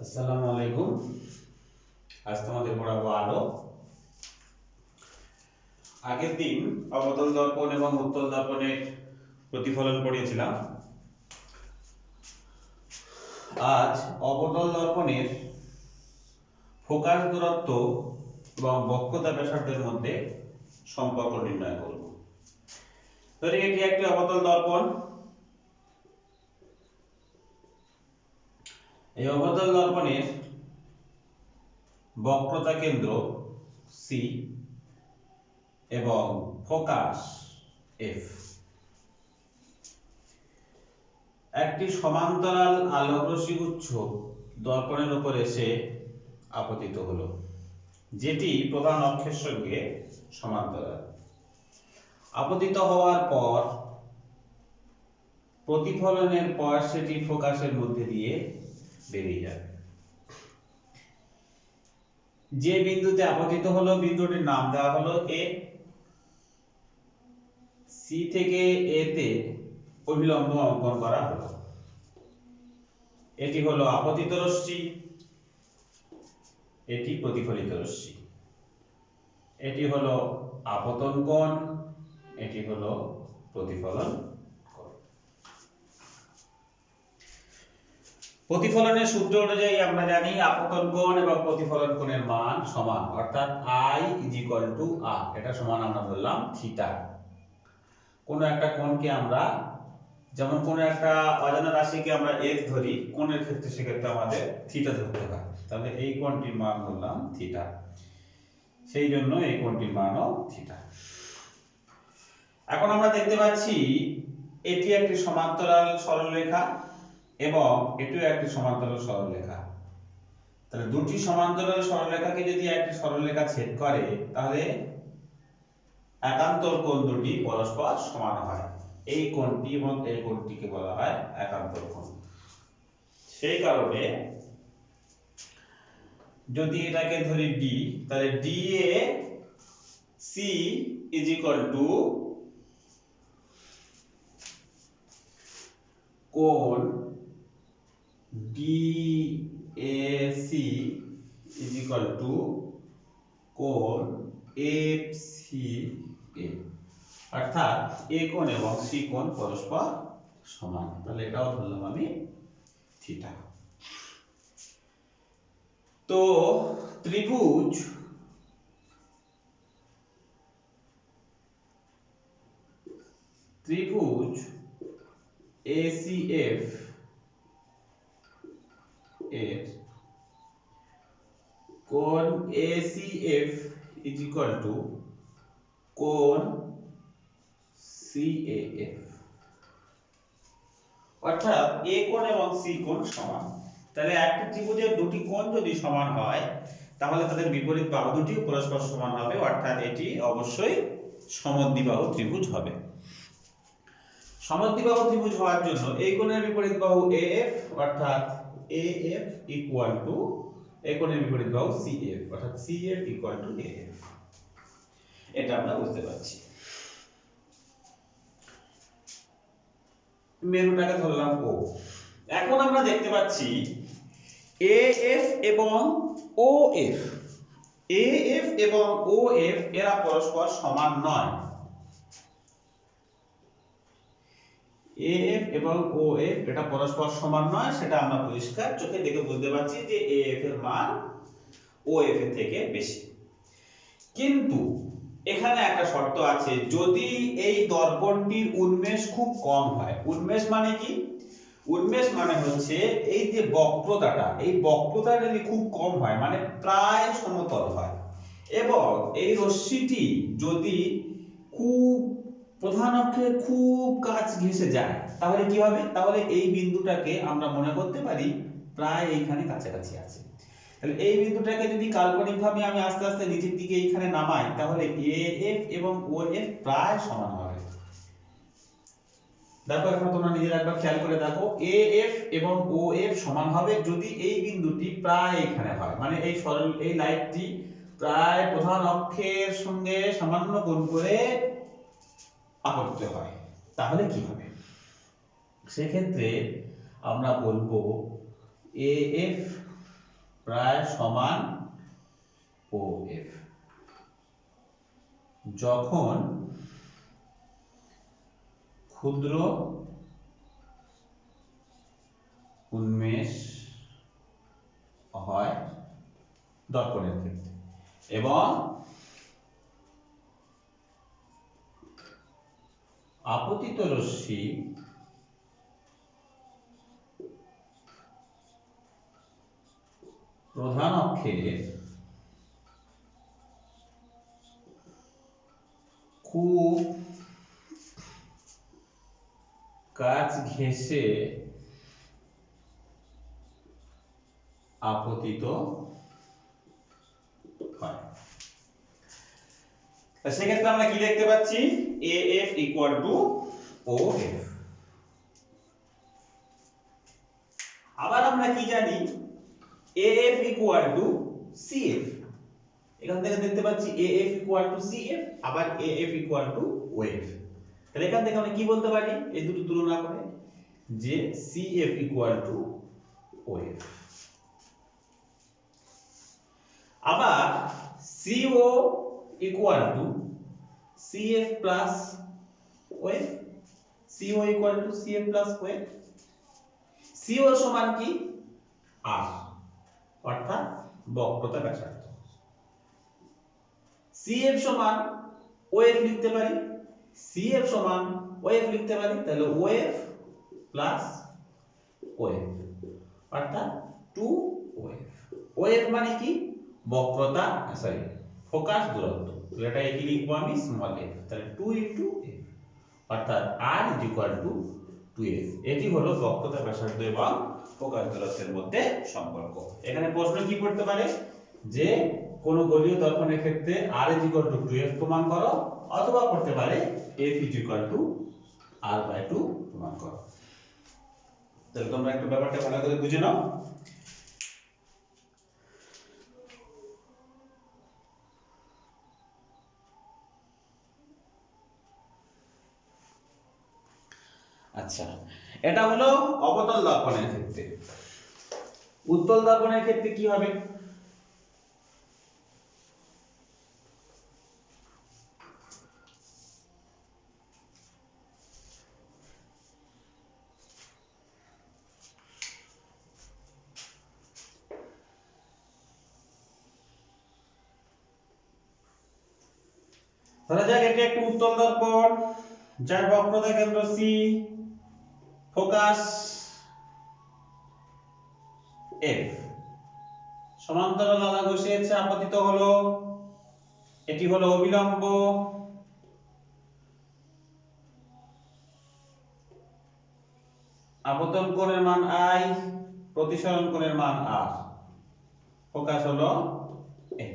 আসসালামু আলাইকুম। আজ তোমাদের পড়াবো আলো। আগের দিন অবতল দর্পণ এবং উত্তল দর্পণের প্রতিফলন পড়িয়েছিলাম। আজ অবতল দর্পণের ফোকাস দূরত্ব এবং বক্রতা ব্যাসার্ধের মধ্যে সম্পর্ক নির্ণয় করব। ধরি এটি একটি অবতল দর্পণ। এই অবতল দর্পণের বক্রতা কেন্দ্র সি এবং ফোকাস এফ। একটি সমান্তরাল আলোকরশ্মি গুচ্ছ দর্পণের উপর এসে আপতিত হলো, যেটি প্রধান অক্ষের সঙ্গে সমান্তরাল। আপতিত হওয়ার পর প্রতিফলনের পর সেটি ফোকাসের মধ্যে দিয়ে বেরিয়ে যাবে। যে বিন্দুতে আপতিত হলো বিন্দুটির নাম দেওয়া হলো এ। সি থেকে এ তে অভিলম্ব অঙ্কন করা হলো। এটি হলো আপতিত রশ্মি, এটি প্রতিফলিত রশ্মি। এটি হলো আপতন কোণ, এটি হলো প্রতিফলন কোণ। প্রতিফলনের সূত্র অনুযায়ী আমরা জানি আপতন কোণ এবং প্রতিফলন কোণের মান সমান, অর্থাৎ I = R। এটা সমান আমরা ধরলাম থিটা। কোন একটা কোণকে আমরা, যেমন কোন একটা অজানা রাশিকে আমরা x ধরি, কোণের ক্ষেত্রে সেক্ষেত্রে আমাদের থিটা ধরতে হয়। তাহলে এই কোণটির মান ধরলাম থিটা, সেই জন্য এই কোণটির মানও থিটা। এখন আমরা দেখতে পাচ্ছি এটি একটি সমান্তরাল সরলরেখা এবং এটিও একটি সমান্তরাল সরলরেখা। তাহলে দুটি সমান্তরাল সরলরেখাকে যদি একটি সরলরেখা ছেদ করে, তাহলে একান্তর কোণ দুটি পরস্পর সমান হয়। এই কোণটি এবং এই কোণটিকে বলা হয় একান্তর কোণ। সেই কারণে যদি এটাকে ধরি D, তাহলে DAC = কোণ DAC = কোণ FCA, অর্থাৎ A কোণ এবং C কোণ পরস্পর সমান। তাহলে এটাও ধরলাম আমি থিটা। তো ত্রিভুজ ACF এর কোণ ACF = কোণ CAF, অর্থাৎ A কোণ এবং C কোণ সমান। তাহলে একটি ত্রিভুজের দুটি কোণ যদি সমান হয়, তাহলে তাদের বিপরীত বাহু দুটি পরস্পর সমান হবে, অর্থাৎ এটি অবশ্যই সমদ্বিবাহু ত্রিভুজ হবে। সমদ্বিবাহু ত্রিভুজ হওয়ার জন্য এই কোণের বিপরীত বাহু AF, অর্থাৎ AF এই কোণের বিপরীত বাহু CF, অর্থাৎ CF = AF। এটা আমরা বুঝতে পারছি। মেরুটাকে ধরলাম O। এখন আমরা দেখতে পাচ্ছি AF এবং OF এরা পরস্পর সমান নয়। AF এবং OF এটা পরস্পর সমান নয়, সেটা আমরা পরিষ্কার চোখে দেখে বুঝতে পারছি যে AF এর মান OF এর থেকে বেশি। কিন্তু এখানে একটা শর্ত আছে, যদি এই দর্পণটির উন্মেষ খুব কম হয়। উন্মেষ মানে কি? উন্মেষ মানে হচ্ছে এই যে বক্রতাটা, এই বক্রতাটা যদি খুব কম হয়, মানে প্রায় সমতল হয়, এবং এই রশ্মিটি যদি খুব প্রধান অক্ষের খুব কাছ ঘেঁষে যায়, তাহলে কি হবে? তাহলে এই বিন্দুটাকে আমরা মনে করতে পারি প্রায় এইখানে কাছাকাছি আছে। তাহলে এই বিন্দুটাকে যদি কাল্পনিকভাবে আমি আস্তে আস্তে নিচের দিকে এইখানে নামাই, তাহলে AF এবং OF প্রায় সমান হবে। দেখো, এখন তোমরা নিজেরা একবার খেয়াল করে দেখো, AF এবং OF সমান হবে যদি এই বিন্দুটি প্রায় এখানে হয়, মানে এই সরল এই লাইনটি প্রায় প্রধান অক্ষের সঙ্গে সামান্য কোণ করে আপতিত হয়। তাহলে কি হবে? সেক্ষেত্রে আমরা বলবো AF প্রায় সমান ও এফ যখন ক্ষুদ্র উন্মেষ হয় দর্পণের ক্ষেত্রে এবং আপতিত রশ্মি প্রধান অক্ষের খুব কাছ ঘেঁষে আপতিত হয়। সেক্ষেত্রে আমরা কি দেখতে পাচ্ছি AF ইকুয়াল টু OF। আবার আমরা কি জানি AF ইকুয়াল টু CF। এখান থেকে দেখতে পাচ্ছি AF ইকুয়াল টু CF আবার AF ইকুয়াল টু OF। তাহলে এখান থেকে আমরা কি বলতে পারি এই দুটো তুলনা করে যে CF ইকুয়াল টু OF। আবার CO equal to CF plus OF। CO equal to CF plus OF। CO সমান কি R অর্থাৎ বক্রতা ব্যাসার্ধ। CF সমান OF লিখতে পারি, CF সমান OF লিখতে পারি, তাহলে OF প্লাস OF অর্থাৎ 2OF। OF মানে কি বক্রতা সরি ফোকাস দূরত্ব, এটা কি লিখবো আমি স্মল f, তাহলে 2 ইনটু f অর্থাৎ r is equal two 2f। এটি হলো বক্রতা ব্যাসার্ধ এবং ফোকাস দূরত্বের মধ্যে সম্পর্ক। এখানে প্রশ্ন কি করতে পারে যে কোন গোলীয় দর্পণের ক্ষেত্রে r is equal two 2f প্রমাণ করো, অথবা করতে পারে f is equal two r/2 প্রমাণ করো। তাহলে তোমরা একটু ব্যাপারটা ভালো করে বুঝে নাও। আচ্ছা, এটা হলো অবতল দর্পণের ক্ষেত্রে। উত্তল দর্পণের ক্ষেত্রে কি হবে? ধরা যাক এটি একটি উত্তল দর্পণ যার বক্রতা কেন্দ্র C, ফোকাস F, সমান্তরাল আলা ঘষিয়েছে, আপতিত হলো, এটি হলো অবিলম্ব, আপতন কোণের মান I, প্রতিসরণ কোণের মান R, ফোকাস হলো N।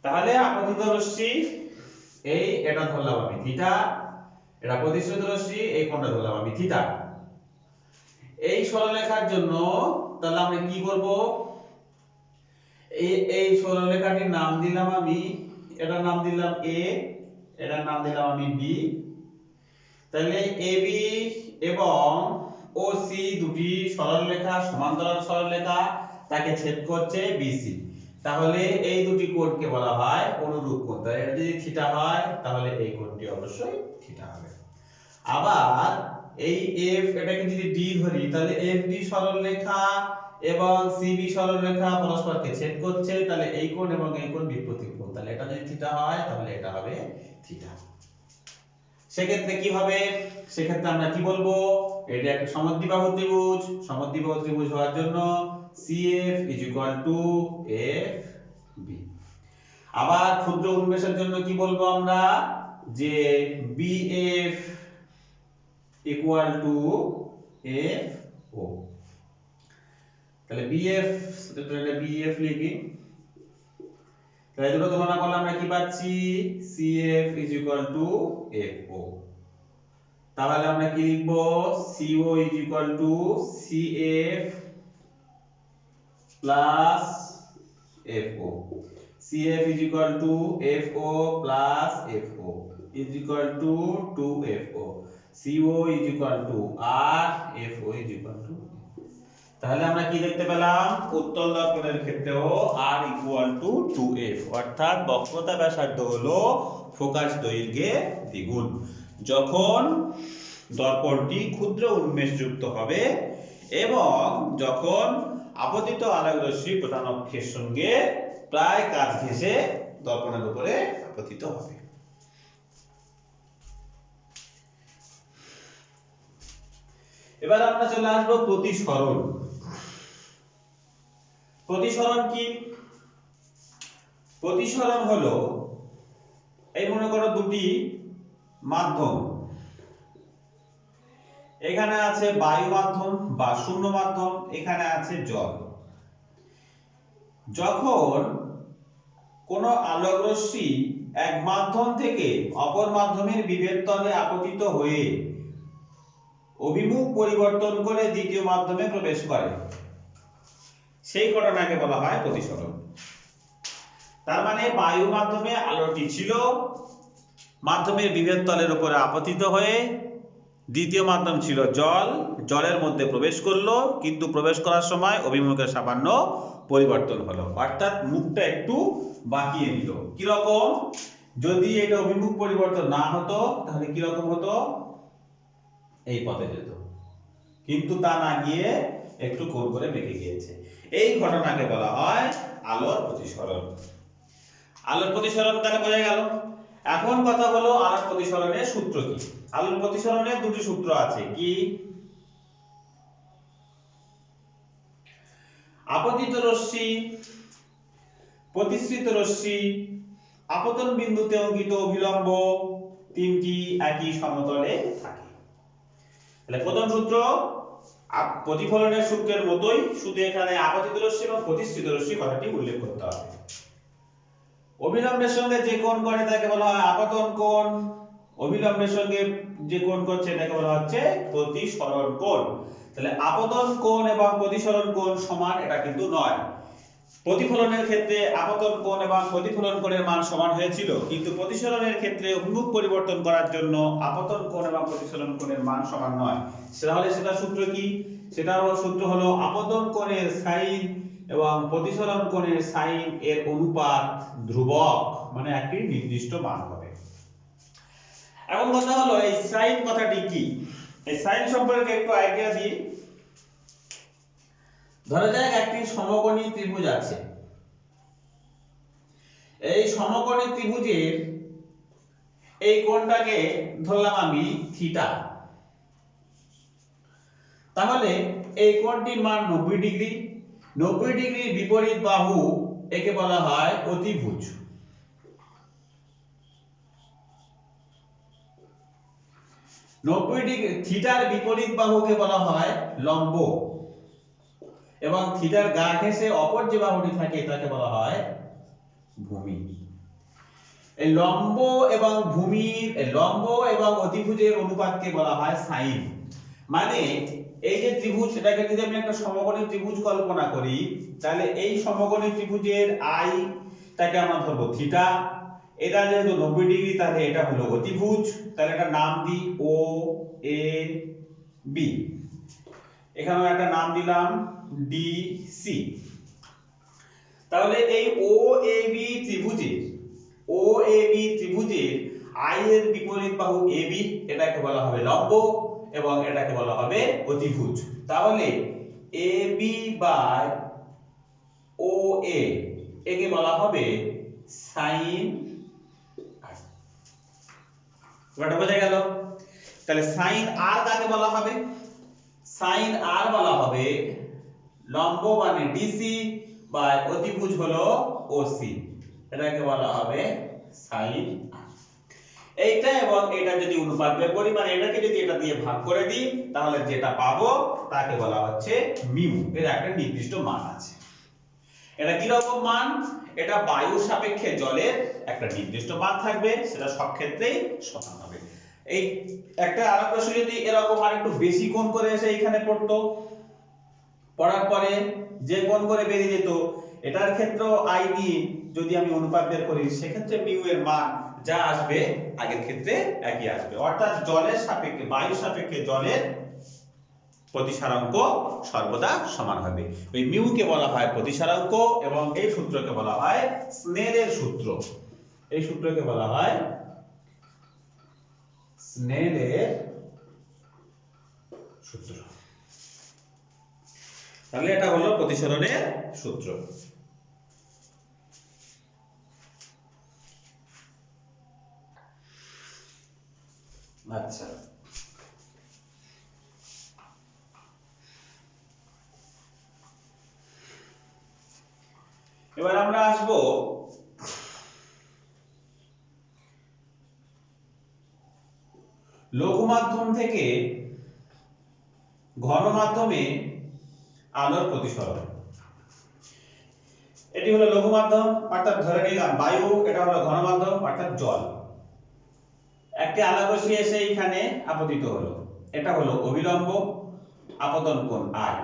তাহলে আপতিত রশ্মি এটা ধরলাম আমি থিটা, এটা প্রতিসরিত রশ্মি এই কোণটা ধরলাম আমি থিটা। এই সরলরেখার জন্য তাহলে আমরা কি করব, এই সরলরেখাটির নাম দিলাম আমি, এটার নাম দিলাম A, এটার নাম দিলাম আমি B। তাহলে AB এবং OC দুটি সরলরেখা, সমান্তরাল সরলরেখা, তাকে ছেদ করছে BC। তাহলে এই দুটি কোণকে বলা হয় অনুরূপ কোণ। তাহলে এটা যদি থিটা হয় তাহলে এই কোণটি অবশ্যই থিটা হবে। আবার এই F এটাকে যদি D ধরি তাহলে FD সরলরেখা এবং CB সরলরেখা পরস্পরকে ছেদ করছে, তাহলে এই কোণ এবং এই কোণ বিপরীত কোণ, তাহলে এটা যদি থিটা হয় তাহলে এটা হবে থিটা। সেক্ষেত্রে কি হবে, সেক্ষেত্রে আমরা কি বলবো, এটা একটা সমদ্বিবাহু ত্রিভুজ। সমদ্বিবাহু ত্রিভুজ হওয়ার জন্য CF is equal two FB। আবার ক্ষুদ্র উন্মেষের জন্য কি বলবো আমরা, যে BF ইকুয়াল টু FO। তাহলে BF লিখি, তাহলে দুটো তুলনা করলে আমরা কি পাচ্ছি, CF is equal two FO। তাহলে আমরা কি লিখব, CO is equal two CF plus FO। CF is equal to FO plus FO is equal to 2FO. CO is equal to R, FO is equal to তাহলে আমরা কি দেখতে পেলাম, উত্তল দর্পণের ক্ষেত্রেও r ইকুয়াল টু 2f, অর্থাৎ বক্রতা ব্যাসার্ধ হলো ফোকাস দৈর্ঘ্যের দ্বিগুণ। যখন দর্পণটি ক্ষুদ্র উন্মেষযুক্ত হবে এবং যখন আপতিত আলোক রশ্মি প্রধান অক্ষের সঙ্গে প্রায় কাছ ঘেঁষে দর্পণের উপরে আপতিত হবে। এবার আমরা চলে আসবো প্রতিসরণ। প্রতিসরণ কি? প্রতিসরণ হলো, এই মনে করো দুটি মাধ্যম, এখানে আছে বায়ু মাধ্যম বা শূন্য মাধ্যম, এখানে আছে জল। যখন কোন আলোক রশ্মি এক মাধ্যম থেকে অপর মাধ্যমের বিভেদ তলে আপতিত হয়ে অভিমুখ পরিবর্তন করে দ্বিতীয় মাধ্যমে প্রবেশ করে, সেই ঘটনাকে বলা হয় প্রতিসরণ। তার মানে বায়ু মাধ্যমে আলোটি ছিল, মাধ্যমের বিভেদ তলের উপরে আপতিত হয়ে দ্বিতীয় মাধ্যম ছিল জল, জলের মধ্যে প্রবেশ করলো, কিন্তু প্রবেশ করার সময় অভিমুখের সামান্য পরিবর্তন হলো, অর্থাৎ মুখটা একটু বাঁকিয়ে নিল। কিরকম? যদি এটা অভিমুখ পরিবর্তন না হতো তাহলে কিরকম হতো, এই পথে যেত, কিন্তু তা না গিয়ে একটু কোণ করে বেঁকে গিয়েছে। এই ঘটনাকে বলা হয় আলোর প্রতিসরণ। আলোর প্রতিসরণ তাহলে বোঝা গেল। এখন কথা হলো আলোর প্রতিসরণের সূত্র কি। আলোর প্রতিসরণের দুটি সূত্র আছে, কি? আপতিত রশ্মি, প্রতিসৃত রশ্মি, আপতন বিন্দুতে অঙ্কিত অভিলম্ব, তিনটি একই সমতলে থাকে। তাহলে প্রথম সূত্র প্রতিফলনের সূত্রের মতোই, শুধু এখানে আপতিত রশ্মি এবং প্রতিসৃত রশ্মি কথাটি উল্লেখ করতে হবে। অভিলম্বের সঙ্গে যে কোণ করে তাকে বলা হয় আপতন কোণ, অভিলম্বের সঙ্গে যে কোণ করছে এটাকে বলা হচ্ছে প্রতিসরণ কোণ। তাহলে আপতন কোণ এবং প্রতিসরণ কোণ সমান এটা কিন্তু নয়। প্রতিফলনের ক্ষেত্রে আপতন কোণ এবং প্রতিফলন কোণের মান সমান হয়েছিল, কিন্তু প্রতিসরণের ক্ষেত্রে অভিমুখ পরিবর্তন করার জন্য আপতন কোণ এবং প্রতিসরণ কোণের মান সমান নয়। তাহলে সেটা সূত্র কি? সেটা সূত্র হলো আপতন কোণের সাইন এবং প্রতিসরণ কোণের সাইন এর অনুপাত ধ্রুবক, মানে একটি নির্দিষ্ট মান হবে। এখন কথা হলো এই সাইন কথাটি কি। এই সাইন সম্পর্কে একটু আইডিয়া দিই। ধরা যাক একটি সমকোণী ত্রিভুজ আছে, এই সমকোণী ত্রিভুজের এই কোণটাকে ধরলাম আমি থিটা। তাহলে এই কোণটির মান 90 ডিগ্রি। 90 ডিগ্রির বিপরীত বাহু একে বলা হয় অতিভুজ। থিটার বিপরীত বাহুকে বলা হয় লম্ব, এবং থিটার গা ঘেঁষে অপর যে বাহুটি থাকে তাকে বলা হয় ভূমি। এই লম্ব এবং ভূমির, লম্ব এবং অতিভুজের অনুপাতকে বলা হয় সাইন। মানে এই যে ত্রিভুজ, সেটাকে যদি আমি একটা সমকোণী ত্রিভুজ কল্পনা করি, তাহলে এই সমকোণী ত্রিভুজের আই তাকে আমরা ধরবো থিটা। এটা যেহেতু 90 ডিগ্রি, তাহলে এটা হলো অতিভুজ। তাহলে এটা নাম দিই ও এ বি, এখানেও একটা নাম দিলাম ডি সি। তাহলে এই ও এ বি ত্রিভুজের আই এর বিপরীত বাহু এবি, এটাকে বলা হবে লম্ব এবং এটাকে বলা হবে অতিভুজ। তাহলে এবি বাই ও এ একে বলা হবে সাইন আর। এটা বোঝা গেল। তাহলে সাইন আর কাকে বলা হবে? সাইন আর বলা হবে লম্ব মানে ডিসি বাই অতিভুজ হলো ওসি, এটাকে বলা হবে সাইন আর। এইটা এবং এটা যদি অনুপাত বের করি, মানে এটাকে যদি এটা দিয়ে ভাগ করে দিই, তাহলে যেটা পাবো তাকে বলা হচ্ছে মিউ। এর একটা নির্দিষ্ট মান আছে। এটা কি রকম মান? এটা বায়ুর সাপেক্ষে জলের একটা নির্দিষ্ট মান থাকবে, সেটা সব ক্ষেত্রেই সমান হবে। এই একটা আলোক রশ্মি যদি এরকম আরেকটু বেশি কোণ করে এসে এখানে পড়তো, পড়ার পরে যে কোণ করে বেরিয়ে যেত, এটার ক্ষেত্রেও আই নিয়ে যদি আমি অনুপাত বের করি, সেক্ষেত্রে মিউ এর মান যা আসবে আগের ক্ষেত্রে একই আসবে। অর্থাৎ জলের সাপেক্ষে, বায়ুর সাপেক্ষে জলের প্রতিসারাঙ্ক সর্বদা সমান হবে। ওই মিউকে বলা হয় প্রতিসারাঙ্ক এবং এই সূত্রকে বলা হয় স্নেলের সূত্র। এই সূত্রকে বলা হয় স্নেলের সূত্র। তাহলে এটা হলো প্রতিসরণের সূত্র। আচ্ছা, এবার আমরা আসব লঘু মাধ্যম থেকে ঘন মাধ্যমে আলোর প্রতিসরণ। এটি হলো লঘু মাধ্যম অর্থাৎ ধরে নিলাম বায়ু, এটা হলো ঘন মাধ্যম অর্থাৎ জল। একটি আলো রশ্মি এসে এখানে আপতিত হলো, এটা হলো অভিলম্ব আপতন কোণ I।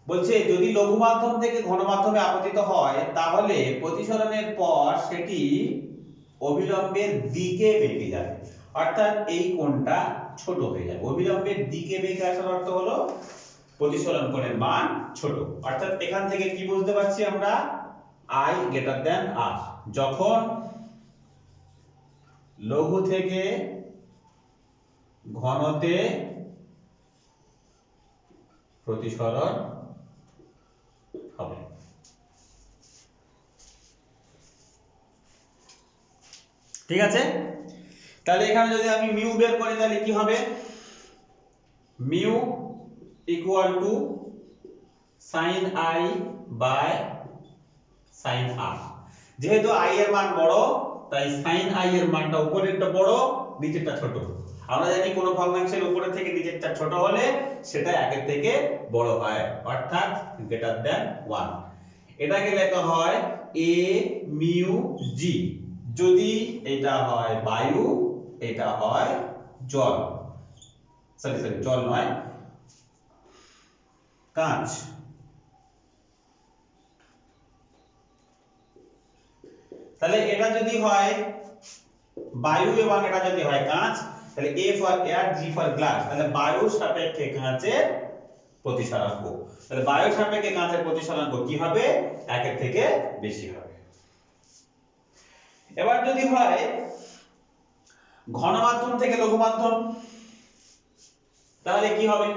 বলছে যদি লঘু মাধ্যম থেকে ঘন মাধ্যমে আপতিত হয় তাহলে প্রতিসরণের পর সেটি অভিলম্বের দিকে বেঁকে যাবে, অর্থাৎ এই কোণটা ছোট হয়ে যাবে। অভিলম্বের দিকে বেঁকে আসার অর্থ হলো প্রতিসরণ কোণের মান ছোট। অর্থাৎ এখান থেকে কি বুঝতে পারছি আমরা, I গ্রেটার দ্যান R। যখন লঘু থেকে ঘনতে প্রতিসরণ হবে। ঠিক আছে, তাহলে এখানে যদি আমি মিউ বের করি তাহলে কি হবে, mu equal to sin I by sin R। যেহেতু I এর মান বড় তাই sin I এর মানটা উপরেরটা বড় নিচেরটা ছোট। আমরা জানি কোন ভগ্নাংশের উপরে থেকে নিচেরটা ছোট হলে সেটা একের থেকে বড় হয়, অর্থাৎ গ্রেটার দ্যান 1। এটাকে লেখা হয় a মিউ g। যদি এটা হয় বায়ু, এটা হয় জল, সরি জল নয়, কাঁচ। তাহলে এটা যদি হয় বায়ু এবং এটা যদি হয় কাঁচ, তাহলে A for air, G for glass. তাহলে বায়ুর সাপেক্ষে কাঁচের প্রতিসরাঙ্ক, তাহলে বায়ুর সাপেক্ষে কাঁচের প্রতিসরাঙ্ক কি হবে, একের থেকে বেশি হবে। এবার যদি হয় ঘন মাধ্যম থেকে লঘু মাধ্যম, তাহলে কি হবে,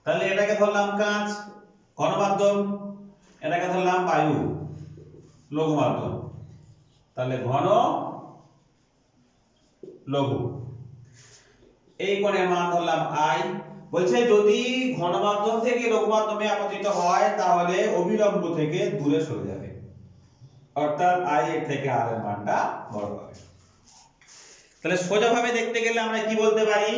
তাহলে এটাকে ধরলাম কাঁচ ঘন মাধ্যম, এটাকে ধরলাম বায়ু লঘু মাধ্যম, তাহলে ঘন লঘু। এই কোণের মান ধরলাম I। বলছে যদি ঘন মাধ্যম থেকে লঘু মাধ্যমে আপতিত হয় তাহলে অভিলম্ব থেকে দূরে সরে যাবে, অর্থাৎ I এর থেকে R এর মানটা বড় হবে। তাহলে সোজাভাবে দেখতে গেলে আমরা কি বলতে পারি,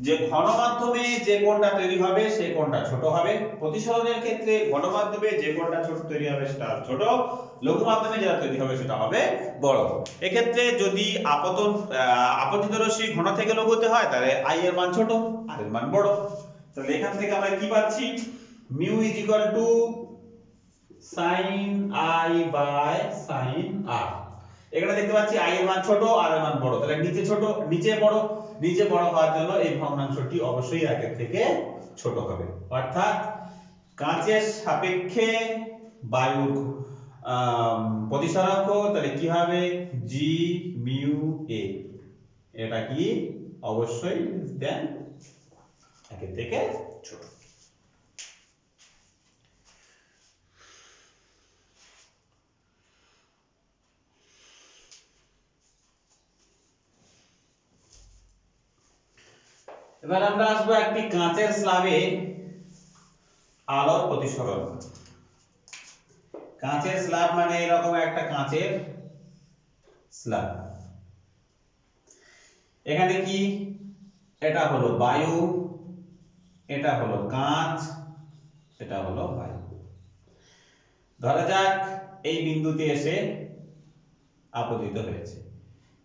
যে ঘন মাধ্যমে যে কোণটা তৈরি হবে সেই কোণটা ছোট হবে। প্রতিসরণের ক্ষেত্রে ঘন মাধ্যমে যে কোণটা ছোট তৈরি হবে সেটা ছোট, লঘু মাধ্যমে যেটা তৈরি হবে সেটা হবে বড়। এক্ষেত্রে যদি আপতিত রশ্মি ঘন থেকে লঘুতে হয় তাহলে I এর মান ছোট, R এর মান বড়। তাহলে এখান থেকে আমরা কি পাচ্ছি, mu is equal to sin I by sin R। এখানে দেখতে পাচ্ছি I এর মান ছোট, R এর মান বড়, তাহলে নিচে ছোট নিচে বড়। নিচে বড় হওয়ার জন্য এই ভগ্নাংশটি অবশ্যই একের থেকে ছোট হবে, অর্থাৎ কাঁচের সাপেক্ষে বায়ুর প্রতিসরাঙ্ক তাহলে কি হবে, G মিউ A। এটা কি অবশ্যই দেন একের থেকে ছোট। এবার আমরা আসবো একটি কাঁচের স্ল্যাবে আলোর প্রতিসরণ। কাঁচের স্ল্যাব মানে এরকম একটা কাঁচের স্ল্যাব। এখানে কি, এটা হলো বায়ু, এটা হলো কাঁচ, এটা হলো বায়ু। ধরা যাক এই বিন্দুতে এসে আপতিত হয়েছে,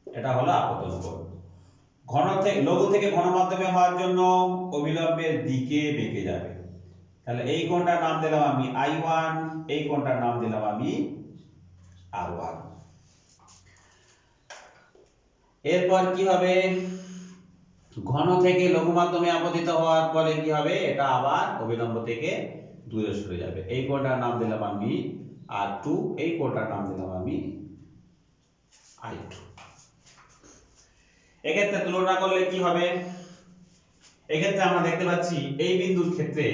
এটা হলো আপতন কোণ। ঘন থেকে লঘু থেকে ঘন মাধ্যমে হওয়ার জন্য অভিলম্বের দিকে বেঁকে যাবে, তাহলে এই কোণটার নাম দিলাম আমি I1, এই কোণটার নাম দিলাম আমি R1। এরপর কি হবে, ঘন থেকে লঘু মাধ্যমে আপতিত হওয়ার পরে কি হবে, এটা আবার অভিলম্ব থেকে দূরে সরে যাবে। এই কোণটার নাম দিলাম আমি R2, এই কোণটার নাম দিলাম আমি I2। এক্ষেত্রে তুলনা করলে কি হবে, এক্ষেত্রে আমরা দেখতে পাচ্ছি এই বিন্দুর ক্ষেত্রে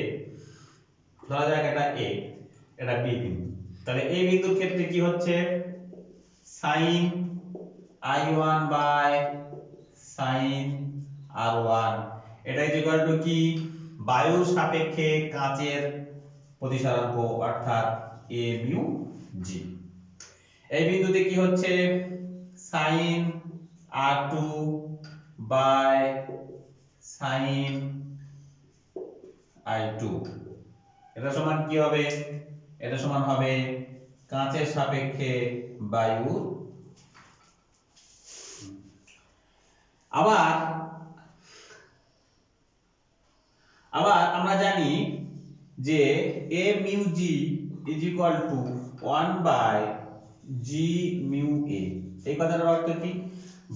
ধরা যাক এটা A, এটা B বিন্দু, তাহলে এই বিন্দুর ক্ষেত্রে কি হচ্ছে, sin I1 by sin R1, এটা ইকুয়াল টু কি, বায়ুর সাপেক্ষে কাচের প্রতিসরাঙ্ক অর্থাৎ a মিউ g। এই বিন্দুতে কি হচ্ছে, sin R2 by sin I2, এটা সমান কি হবে, এটা সমান হবে কাচের সাপেক্ষে বায়ুর। আবার আমরা জানি যে a mu g is equal to 1 by g mu a। এই কথাটার অর্থ কি,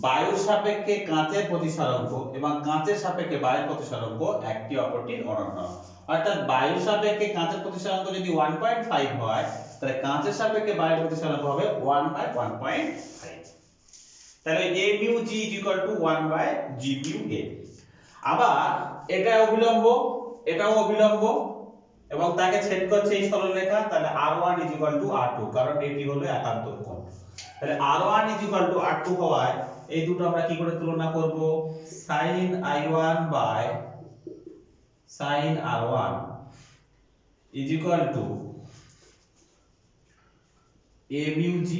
বায়ুর সাপেক্ষে কাচের প্রতিসরাঙ্ক এবং কাচের সাপেক্ষে বায়ুর প্রতিসরাঙ্ক একটি অপরটির অনন্য। অর্থাৎ বায়ুর সাপেক্ষে কাচের প্রতিসরাঙ্ক যদি 1.5 হয়, তাহলে কাচের সাপেক্ষে বায়ুর প্রতিসরাঙ্ক হবে 1 বাই 1.5। তাহলে a mu g is equal to 1 by g mu a। আবার এটা অভিলম্ব, এটাও অভিলম্ব এবং তাকে ছেদ করছে এই সরলরেখা, তাহলে R1 is equal two R2, কারণ এটি হলো একান্ত কোণ। তাহলে R1 is equal two R2 হওয়ায় এই দুটো আমরা কি করে তুলনা করব, sin I1 by sin R1 is equal to a mu g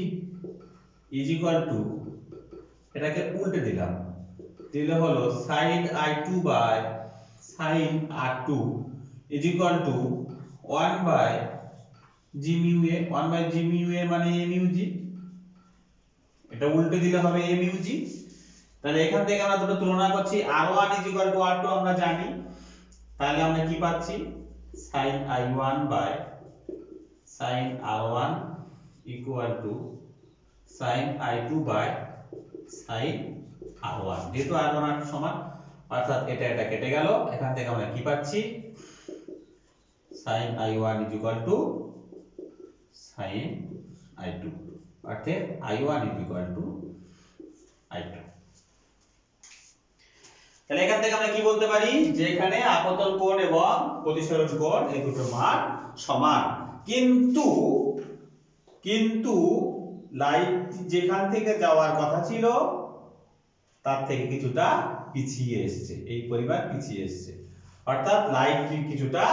is equal to, এটাকে উল্টে দিলাম, দিলে হলো sin I2 by sin R2 is equal to 1 by g mu a। 1 by g mu a মানে a মিউ g, এটা উল্টে দিলে হবে a মিউ g। তাহলে এখান থেকে আমরা দুটো তুলনা করছি, R1 is equal two R2 আমরা জানি, তাহলে আমরা কি পাচ্ছি, sin I1 by sin R1 equal to sin I2 by sin R1। যেহেতু R1 R2 সমান, অর্থাৎ এটা এটা কেটে গেল, এখান থেকে আমরা কি পাচ্ছি, sin I1 is equal to sin I2, অর্থাৎ I1 is equal two I2। তাহলে এখান থেকে আমরা কি বলতে পারি, যে এখানে আপতন কোণ এবং প্রতিসরণ কোণ এই দুটোর মান সমান, কিন্তু লাইট যেখান থেকে যাওয়ার কথা ছিল তার থেকে কিছুটা পিছিয়ে এসেছে, এই পরিমাণ পিছিয়ে এসেছে, অর্থাৎ লাইটটি কিছুটা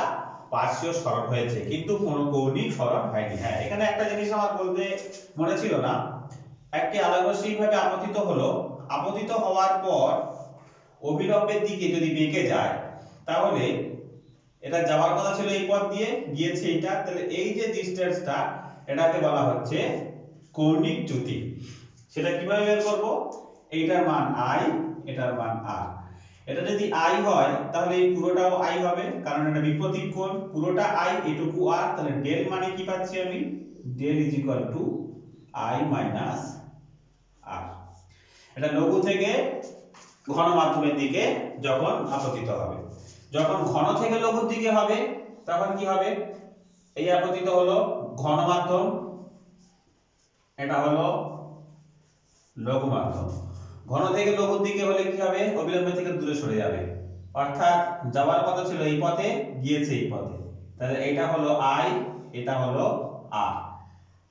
পার্শ্বীয় সরণ হয়েছে কিন্তু কোনো কৌণিক সরণ হয়নি। হ্যাঁ, এখানে একটা জিনিস আমার বলতে মনে ছিল না, একটি আলোকরশ্মিভাবে আপতিত হলো, আপতিত হওয়ার পর অভিলম্বের দিকে যদি বেঁকে যায়, তাহলে এটা যাওয়ার কথা ছিল এই পথ দিয়ে, গিয়েছে এইটা, তাহলে এই যে ডিসটেন্সটা এটাকে বলা হচ্ছে কৌণিক চ্যুতি। সেটা কিভাবে বের করব, এইটার মান I, এটার মান R। এটা যদি I হয় তাহলে এই পুরোটাও I হবে, কারণ এটা বিপরীত কোণ, পুরোটা I, এটুকু R, তাহলে ডেল মানে কি পাচ্ছি আমি, del is equal to I minus R। এটা লঘু থেকে ঘন মাধ্যমের দিকে যখন আপতিত হবে, যখন ঘন থেকে লঘুর দিকে হবে তখন কি হবে, এই আপতিত হলো ঘন মাধ্যম, এটা হলো লঘু মাধ্যম। ঘন থেকে লঘুর দিকে হলে কি হবে, অবিলম্ব থেকে দূরে সরে যাবে, অর্থাৎ যাওয়ার কথা ছিল এই পথে, গিয়েছে এই পথে, তাহলে এটা হলো I, এটা হলো R।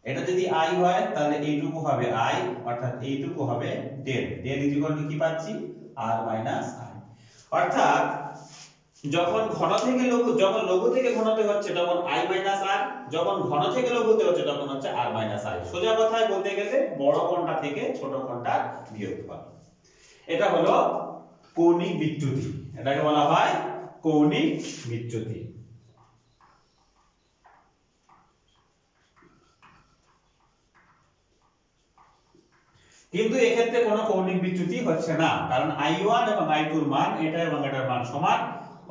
এটা যদি I হয় তাহলে এইটুকু হবে I, অর্থাৎ এইটুকু হবে del, del is equal to কি পাচ্ছি, R মাইনাস I। অর্থাৎ যখন ঘন থেকে লঘু, যখন লঘু থেকে ঘনতে হচ্ছে তখন I মাইনাস R, যখন ঘন থেকে লঘুতে হচ্ছে তখন হচ্ছে R মাইনাস I। সোজা কথায় বলতে গেলে বড় কোণটা থেকে ছোট কোণটার বিয়োগফল। এটা হলো কৌণিক বিচ্যুতি, এটাকে বলা হয় কৌণিক বিচ্যুতি। কিন্তু এক্ষেত্রে কোনো কৌণিক বিচ্যুতি হচ্ছে না, কারণ I1 এবং I2 এর মান এটা এবং এটার মান সমান,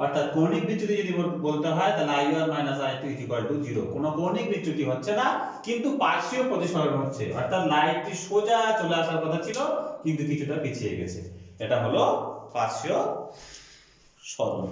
অর্থাৎ কৌণিক বিচ্যুতি যদি বলতে হয় তাহলে i1 i2 0। কোনো কৌণিক বিচ্যুতি হচ্ছে না, কিন্তু পার্শ্বীয় প্রতিসরণ হচ্ছে, অর্থাৎ লাইটটি সোজা চলে আসার কথা ছিল কিন্তু কিছুটা পিছিয়ে গেছে। এটা হলো পার্শ্বীয় সরণ।